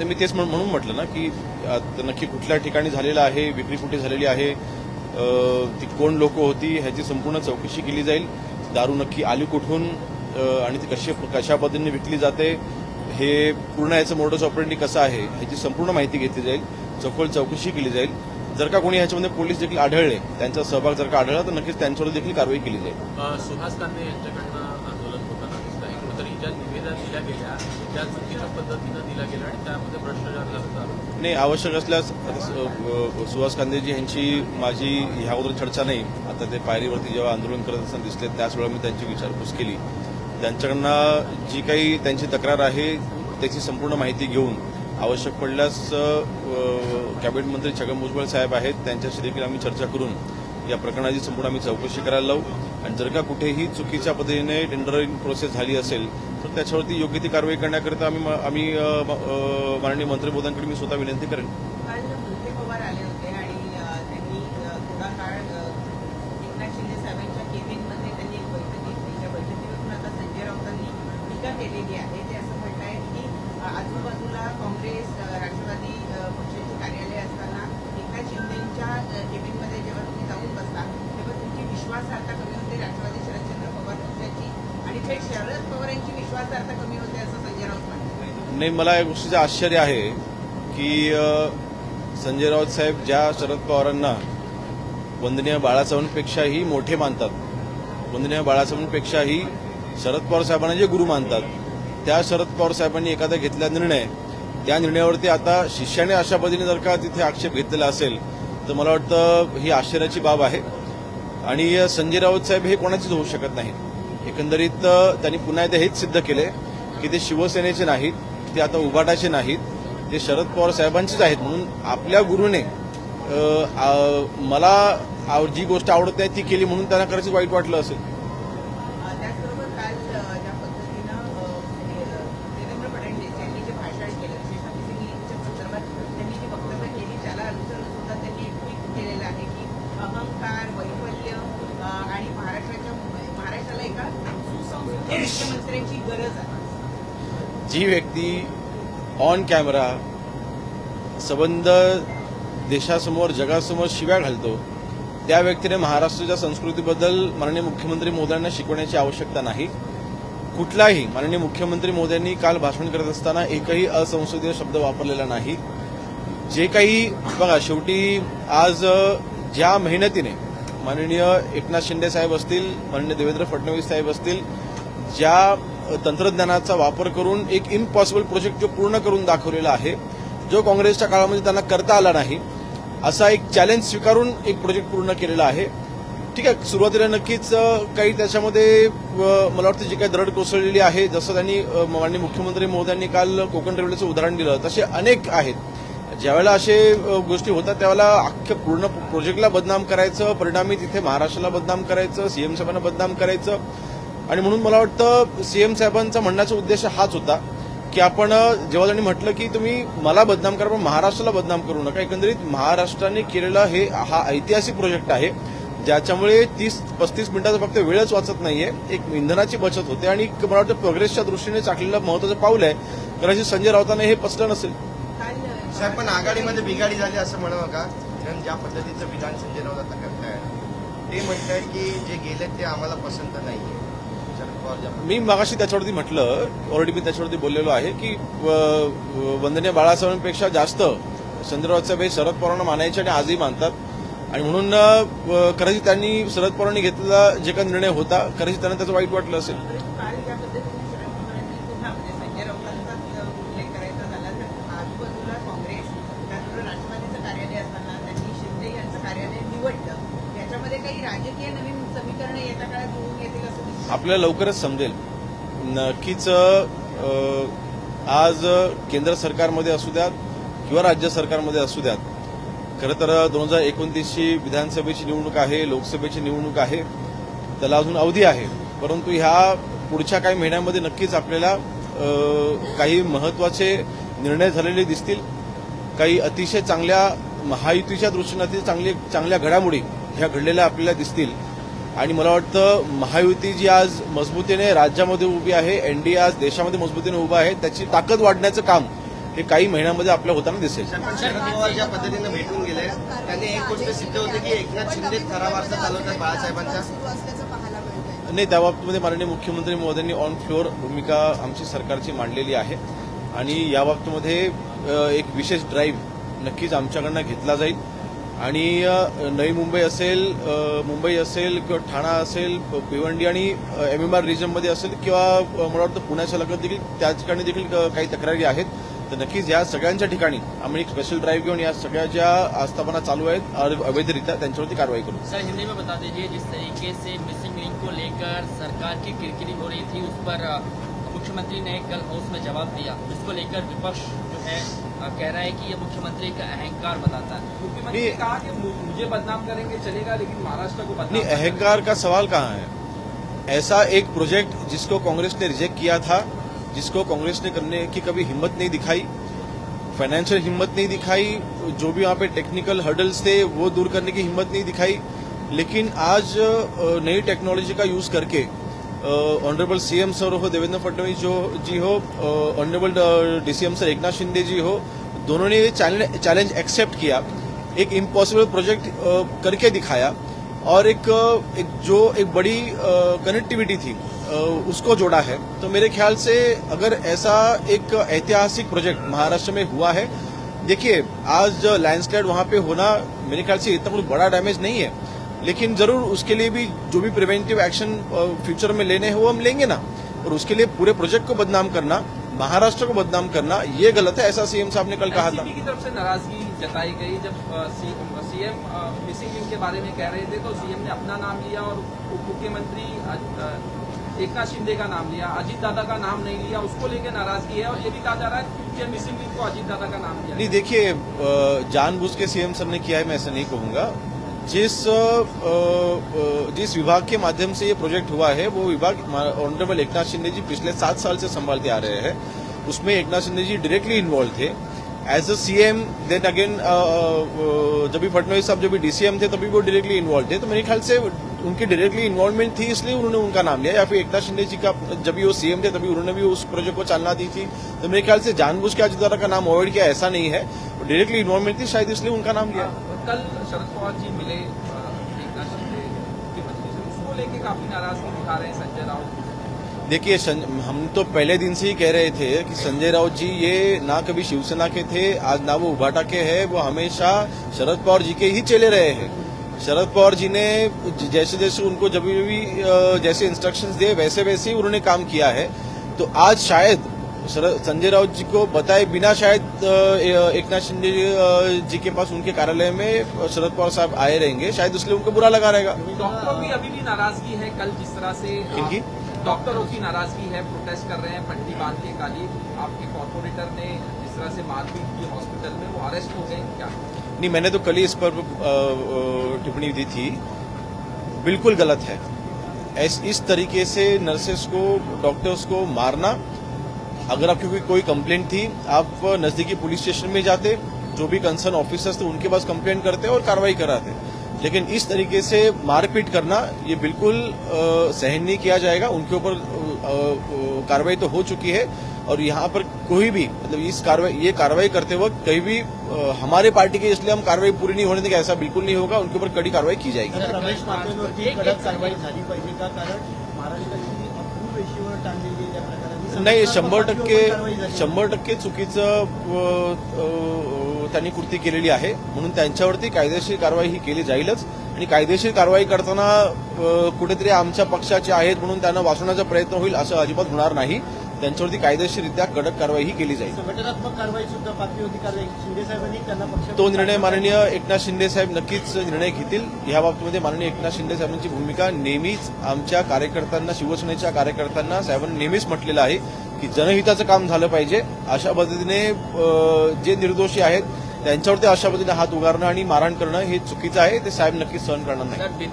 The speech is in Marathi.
तर मी तेच म्हणून म्हटलं ना की नक्की कुठल्या ठिकाणी झालेलं आहे, विक्री कुठे झालेली आहे, ती कोण लोक होती ह्याची संपूर्ण चौकशी केली जाईल. दारू नक्की आली कुठून आणि ती कशा पद्धतीने विकली जाते, हे पूर्ण याचं मोडस ऑपरेंडी कसं आहे ह्याची संपूर्ण माहिती घेतली जाईल, सखोल चौकशी केली जाईल. जर का कोणी ह्याच्यामध्ये पोलीस देखील आढळले, त्यांचा सहभाग जर का आढळला तर नक्कीच त्यांच्यावर देखील कारवाई केली जाईल. सुहास कांदे यांच्याकडनं आंदोलन होताना दिसत आहे. कुठेतरी ज्या निवेदन दिल्या गेल्या त्या चुकीच्या पद्धतीनं दिल्या गेल्या आणि त्यामध्ये भ्रष्टाचार झाला. नाही, आवश्यक असल्यास सुहास कांदेजी यांची माझी ह्याबद्दल चर्चा नाही. आता ते पायरीवरती जेव्हा आंदोलन करत असताना दिसले त्याच वेळा मी त्यांची विचारपूस केली. त्यांच्याकडनं जी काही त्यांची तक्रार आहे त्याची संपूर्ण माहिती घेऊन आवश्यक पडल्यास कॅबिनेट मंत्री छगन भुजबळ साहेब आहेत, त्यांच्याशी देखील आम्ही चर्चा करून या प्रकरणाची संपूर्ण आम्ही चौकशी करायला लावू. आणि जर का कुठेही चुकीच्या पद्धतीने टेंडरिंग प्रोसेस झाली असेल तर त्याच्यावरती योग्य ती कारवाई करण्याकरिता आम्ही माननीय मंत्री महोदयांकडे मी स्वतः विनंती करेन. काल मुरली पवार आले होते आणि त्यांनी थोडा काळ एकनाथ शिंदे साहेबांच्या केबिनमध्ये त्यांनी एक बैठक घेतली. त्या बैठकीवरून आता संजय राऊतांनी टीका केलेली आहे. ते असं म्हणत आहेत की आजूबाजूला काँग्रेस, राष्ट्रवादी पक्षाची कार्यालय असताना एकनाथ शिंदेच्या केबिनमध्ये जेव्हा तुम्ही जाऊन बसता तेव्हा तुमची विश्वासार्हता कमी होते राष्ट्रवादी शरदचंद्र पवार पक्षाची आणि थेट शरद पवार यांची विश्वासार्हता कमी होते असं संजय राऊत म्हणतात. नाही, मला या गोष्टीचं आश्चर्य आहे की संजय राऊत साहेब ज्या शरद पवारांना वंदनीय बाळासाहेबांपेक्षाही मोठे मानतात, वंदनीय बाळासाहेबांपेक्षाही शरद पवार साहेबांना जे गुरु मानतात, त्या शरद पवार साहेबांनी एखादा घेतलेला निर्णय, त्या निर्णयावरती आता शिष्याने अशा पद्धतीने जर का तिथे आक्षेप घेतलेला असेल तर मला वाटतं ही आश्चर्याची बाब आहे. आणि संजय राऊत साहेब हे कोणाचेच होऊ शकत नाहीत. एकंदरीत त्यांनी पुन्हा एकदा हेच सिद्ध केले की ते शिवसेनेचे नाहीत, ते आता उभाटाचे नाहीत, ते शरद पवार साहेबांचेच आहेत. म्हणून आपल्या गुरुने मला जी गोष्ट आवडत नाही ती केली म्हणून त्यांना खरंच वाईट वाटलं असेल. त्याचबरोबर काल ज्या पद्धतीनं देवेंद्र फडणवीस यांनी जे भाषण केलं, शेतकऱ्यांच्या संदर्भात त्यांनी जी वक्तव्य केली त्याला अनुसरून सुद्धा त्यांनी एक ट्विट केलेलं आहे की अहंकार, वैफल्य आणि महाराष्ट्राला एका सुसंस्कृत मुख्यमंत्र्यांची गरज आहे. जी व्यक्ती ऑन कॅमेरा संबंध देशासमोर जगासमोर शिव्या घालतो त्या व्यक्तीने महाराष्ट्राच्या संस्कृतीबद्दल माननीय मुख्यमंत्री महोदयांना शिकवण्याची आवश्यकता नाही. कुठलाही माननीय मुख्यमंत्री महोदयांनी काल भाषण करत असताना एकही असंसदीय शब्द वापरलेला नाही. जे काही बघा, शेवटी आज ज्या मेहनतीने माननीय एकनाथ शिंदे साहेब असतील, माननीय देवेंद्र फडणवीस साहेब असतील, ज्या तंत्रज्ञानाचा वापर करून एक इम्पॉसिबल प्रोजेक्ट जो पूर्ण करून दाखवलेला आहे, जो काँग्रेसच्या काळामध्ये त्यांना करता आला नाही, असा एक चॅलेंज स्वीकारून एक प्रोजेक्ट पूर्ण केलेला आहे. ठीक आहे, सुरुवातीला नक्कीच काही त्याच्यामध्ये मला वाटतं जी काही दरड कोसळलेली आहे, जसं त्यांनी माननीय मुख्यमंत्री महोदयांनी काल कोकण रेल्वेचं उदाहरण दिलं, तसे अनेक आहेत. ज्यावेळेला असे गोष्टी होतात त्यावेळेला अख्ख्या पूर्ण प्रोजेक्टला बदनाम करायचं, परिणामी तिथे महाराष्ट्राला बदनाम करायचं, सीएम साहेबांना बदनाम करायचं. आणि म्हणून मला वाटतं सीएम साहेबांचा म्हणण्याचा उद्देश हाच होता की आपण जेव्हा त्यांनी म्हटलं की तुम्ही मला बदनाम करा पण महाराष्ट्राला बदनाम करू नका. एकंदरीत महाराष्ट्राने केलेला हा ऐतिहासिक प्रोजेक्ट आहे, ज्याच्यामुळे 30-35 मिनिटाचा फक्त वेळच वाचत नाहीये, एक इंधनाची बचत होते आणि मला वाटतं प्रोग्रेसच्या दृष्टीने चाकलेलं महत्वाचं पाऊल आहे. कदाचित संजय राऊतांना हे पचलं नसेल. साहेब, पण आघाडीमध्ये बिघाडी झाली असं म्हणावं का? कारण ज्या पद्धतीचं विधान संजय राऊत आता करतायत ते म्हणतायत की जे गेले ते आम्हाला पसंत नाहीये. मी मगाशी त्याच्यावरती म्हटलं, ऑलरेडी मी त्याच्यावरती बोललेलो आहे की वंदनीय बाळासाहेबांपेक्षा जास्त संजय राऊत साहेब हे शरद पवारांना मानायचे आणि आजही मानतात. आणि म्हणून कदाचित त्यांनी शरद पवारांनी घेतलेला जे काही निर्णय होता कदाचित त्यांना त्याचं वाईट वाटलं असेल. काल ज्या पद्धतीने शरद पवारांनी पुन्हा संजय राऊतांचा उल्लेख करायचा झाला तर आजूबाजूला काँग्रेस, त्याचबरोबर राष्ट्रवादीचं कार्यालय असताना त्यांनी शिंदे यांचं कार्यालय निवडलं. याच्यामध्ये काही राजकीय नवीन समीकरणं येत्या काळात जुळून येतील असं दिसतं. आपल्याला लवकरच समजेल. नक्कीच आज केंद्र सरकारमध्ये असू द्यात किंवा राज्य सरकारमध्ये असू द्यात, खरं तर 2029ची विधानसभेची निवडणूक आहे, लोकसभेची निवडणूक आहे, त्याला अजून अवधी आहे. परंतु ह्या पुढच्या काही महिन्यांमध्ये नक्कीच आपल्याला काही महत्वाचे निर्णय झालेले दिसतील. काही अतिशय चांगल्या महायुतीच्या दृष्टीने अतिशय चांगल्या घडामोडी ह्या घडलेल्या आपल्याला दिसतील. आणि मला वाटतं महायुती जी आज मजबूतीने राज्यामध्ये उभी आहे, एनडीए आज देशामध्ये मजबूतीने उभा आहे, त्याची ताकद वाढण्याचं काम हे काही महिन्यामध्ये आपल्या होताना दिसेल. पण शरद पवार ज्या पद्धतीने भेटून गेले त्यांनी एक गोष्ट सिद्ध होते की एकनाथ शिंदे खरा वारसा चालवतात बाळासाहेबांचा. सुरू असल्याचं पाहायला मिळतंय. नाही, त्या बाबतीमध्ये माननीय मुख्यमंत्री महोदयांनी ऑन फ्लोअर भूमिका आमची सरकारची मांडलेली आहे आणि या बाबतीमध्ये एक विशेष ड्राईव्ह नक्कीच आमच्याकडनं घेतला जाईल आणि नवी मुंबई असेल किंवा ठाणा असेल, भिवंडी आणि MMR रिजनमध्ये असेल किंवा मला वाटतं पुण्याच्या लगत देखील त्या ठिकाणी देखील काही तक्रारी आहेत. तर नक्कीच या सगळ्यांच्या ठिकाणी आम्ही एक स्पेशल ड्राईव्ह घेऊन या सगळ्या ज्या आस्थापना चालू आहेत अवैधरित्या त्यांच्यावरती कारवाई करू. सर, हिंदी में बता दीजिए, जिस तरीके से मिसिंग लिंक को लेकर सरकार की किरकिरी हो रही थी, उस पर मुख्यमंत्री ने कल हाउस में जवाब दिया. इसको लेकर विपक्ष जो है कह रहा है कि ये मुख्यमंत्री का अहंकार बताता है. मुख्यमंत्री ने कहा कि मुझे बदनाम करेंगे चलेगा, लेकिन महाराष्ट्र को बदनाम नहीं, अहंकार का सवाल कहाँ है? ऐसा एक प्रोजेक्ट जिसको कांग्रेस ने रिजेक्ट किया था, जिसको कांग्रेस ने करने की कभी हिम्मत नहीं दिखाई, फाइनेंशियल हिम्मत नहीं दिखाई, जो भी वहाँ पे टेक्निकल हर्डल्स थे वो दूर करने की हिम्मत नहीं दिखाई, लेकिन आज नई टेक्नोलॉजी का यूज करके ऑनरेबल सीएम सर हो, देवेंद्र फडणवीस जी हो, honourable DCM sir Eknath Shinde ji हो, दोनों ने ये चैलेंज एक्सेप्ट किया, एक इम्पॉसिबल प्रोजेक्ट करके दिखाया और एक बड़ी कनेक्टिविटी थी उसको जोड़ा है. तो मेरे ख्याल से अगर ऐसा एक ऐतिहासिक प्रोजेक्ट महाराष्ट्र में हुआ है, देखिए आज लैंडस्लाइड वहां पे होना मेरे ख्याल से इतना कोई बड़ा डैमेज नहीं है, लेकिन जरूर उसके लिए भी जो भी प्रिवेंटिव एक्शन फ्यूचर में लेने हैं वो हम लेंगे ना. और उसके लिए पूरे प्रोजेक्ट को बदनाम करना, महाराष्ट्र को बदनाम करना, ये गलत है. ऐसा सीएम साहब ने कल कहा था. एनसीपी की तरफ से नाराजगी जताई गई जब सीएम मिसिंग लिंक के बारे में कह रहे थे, तो सीएम ने अपना नाम लिया और उप मुख्यमंत्री एकनाथ शिंदे का नाम लिया, अजीत दादा का नाम नहीं लिया. उसको लेकर नाराजगी है और ये भी कहा जा रहा है कि मिसिंग लिंक को अजीत दादा का नाम लिया. नहीं, देखिए जानबूझ के सीएम सर ने किया है, मैं ऐसा नहीं कहूंगा. जिस विभाग के माध्यम से ये प्रोजेक्ट हुआ है वो विभाग ऑनरेबल एकनाथ शिंदे जी पिछले 7 साल से संभालते आ रहे हैं. उसमें एकनाथ शिंदे जी डायरेक्टली इन्वॉल्व थे as a CM. Then again जब भी फडणवीस साहब जब भी DCM थे तभी वो डायरेक्टली इन्वॉल्व थे. तो मेरे ख्याल से उनकी डायरेक्टली इन्वॉल्वमेंट थी इसलिए उन्होंने उनका नाम लिया, या फिर एकनाथ शिंदे जी का जब भी वो सीएम थे तभी उन्होंने भी उस प्रोजेक्ट को चालना दी थी. तो मेरे ख्याल से जानबूझ के अजीत दादा का नाम अवॉइड किया ऐसा नहीं है, डायरेक्टली इन्वॉल्वमेंट थी शायद इसलिए उनका नाम लिया. कल शरद पवार जी मिले एकनाथ शिंदे मुख्यमंत्री से, उसको लेके काफी नाराजगी दिखा रहे हैं संजय राउत. देखिए हम तो पहले दिन से ही कह रहे थे कि संजय राउत जी ये ना कभी शिवसेना के थे, आज ना वो उभाटा के हैं, वो हमेशा शरद पवार जी के ही चले रहे हैं. शरद पवार जी ने जैसे जैसे उनको जब भी जैसे इंस्ट्रक्शंस दिए वैसे वैसे ही उन्होंने काम किया है. तो आज शायद संजय राउत जी को बताए बिना शायद एकनाथ शिंदे जी के पास उनके कार्यालय में शरद पवार साहब आए रहेंगे, शायद इसलिए उनको बुरा लगा रहेगा. डॉक्टरों की अभी भी नाराजगी है. कल जिस तरह से किनकी? डॉक्टरों की नाराजगी है, प्रोटेस्ट कर रहे हैं पट्टी बांध के काली. आपके कॉर्पोरेटर ने जिस तरह से मारपीट की हॉस्पिटल में, वो अरेस्ट हो गए क्या? नहीं, मैंने तो कल ही इस पर टिप्पणी दी थी. बिल्कुल गलत है इस तरीके से नर्सेस को, डॉक्टर्स को मारना. अगर आपकी कोई कंप्लेंट थी, आप नजदीकी पुलिस स्टेशन में जाते, जो भी कंसर्न ऑफिसर्स थे उनके पास कंप्लेंट करते और कार्रवाई कराते. लेकिन इस तरीके से मारपीट करना ये बिल्कुल सहन नहीं किया जाएगा. उनके ऊपर कार्रवाई तो हो चुकी है और यहाँ पर कोई भी मतलब ये कार्रवाई करते वक्त कहीं भी हमारे पार्टी के इसलिए हम कार्रवाई पूरी नहीं होने देंगे ऐसा बिल्कुल नहीं होगा. उनके ऊपर कड़ी कार्रवाई की जाएगी. रमेश पाटलांवरती कडक कारवाई झाली पाहिजे का? कारण महाराष्ट्राची अपूर्व रेषेवर टांगलेली आहे त्या प्रकाराने. नाही, 100% चुकीचं त्यांनी कृती केलेली आहे, म्हणून त्यांच्यावरती कायदेशीर कारवाई ही केली जाईलच. आणि कायदेशीर कारवाई करताना कुठेतरी आमच्या पक्षाचे आहेत म्हणून त्यांना वाचवण्याचा प्रयत्न होईल असं अजिबात होणार नाही. त्यांच्यावरती कायदेशीररित्या कडक कारवाई ही केली जाईल. संघटनात्मक कारवाई सुद्धा बाकी होती. कारण शिंदे साहेबांनी त्यांना पक्ष तो निर्णय माननीय एकनाथ शिंदे साहेब नक्कीच निर्णय घेतील. या बाबतीमध्ये माननीय एकनाथ शिंदे साहेबांची भूमिका नेहमीच आमच्या कार्यकर्त्यांना, शिवसेनेच्या कार्यकर्त्यांना साहेबांनी नेहमीच म्हटलेलं आहे की जनहिताचं काम झालं पाहिजे. अशा पद्धतीने जे निर्दोषी आहेत त्यांच्यावरती अशा पद्धतीने हात उगारणं आणि मारहाण करणं हे चुकीचं आहे. ते साहेब नक्कीच सहन करणार नाही.